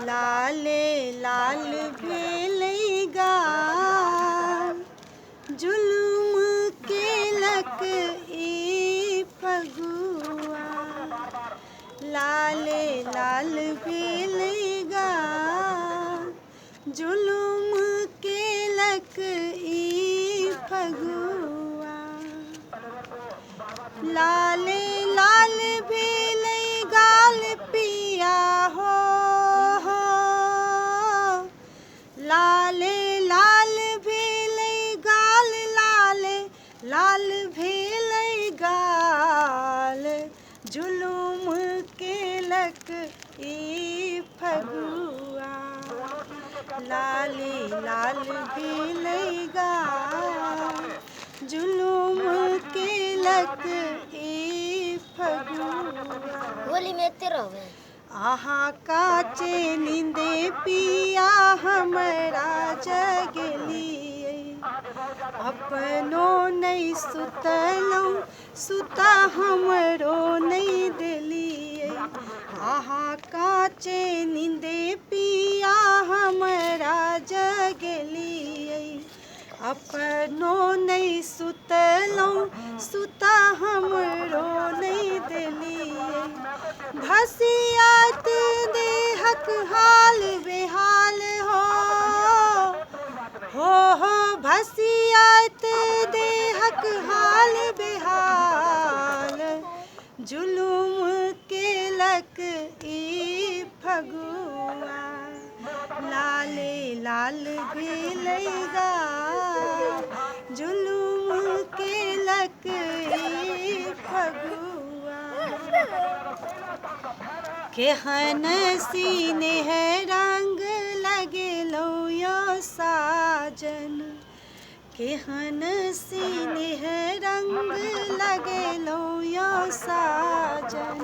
लाले लाल भेलै गाल, जुलुम केलक ई फगुआ। लाले लाल भेलै गाल, जुलुम केलक ई फगुआ। लाले लाल भेलै गाल पिया हो, लाले लाल भेलै गाल, लाले लाल भेलै गाल, जुलुम केलक ई फगुआ। लाले लाल भेलै गाल, जुलुम केलक ई फगुआ। होली में एते रहबे। आहा काचे नींदे पिया हमरा जगलिए, अपनो नहीं सुतलौं सुता हमरो नहीं देलिए। आहा काचे नींदे पिया हमरा जगलिए, अपनो नहीं सुतलौं सुता हमरो नहीं देलिए। भसियात देहक हाल बेहाल हो भसियात देहक हाल बेहाल, जुलुम केलक ई फगुआ। लाले लाल भेलै गाल, जुलुम केलक ई फगुआ। केहन सीनेह रंग लगेलौ यो साजन, केहन सीनेह रंग लगेलौ यो साजन।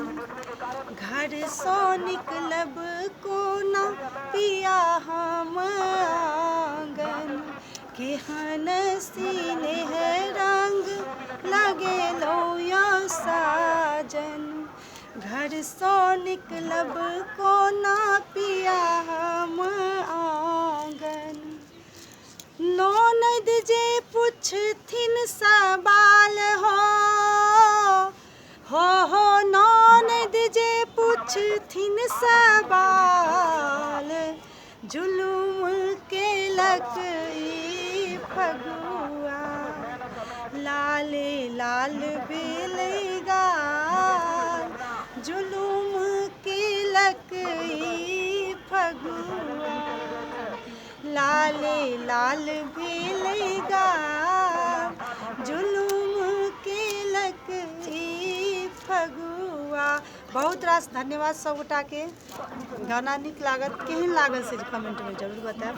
घर सो निकलब कोना पिया हम आंगन, केहन सीनेह रंग लगेलौ यो साजन। घर सो निकलब कोना पिया हम आंगन। ननद जे पुछथिन सवाल हो ननद जे पुछथिन सवाल, जुलुम केलक ई फगुआ। लाले लाल भेलै गाल, जुलुम केलक ई फगुआ। लाले लाल भेलै गाल, जुलुम केलक ई फगुआ। बहुत रास धन्यवाद सब गोटा के। गाना नीक लागत, केहन लागल से कमेंट में जरूर बताएब।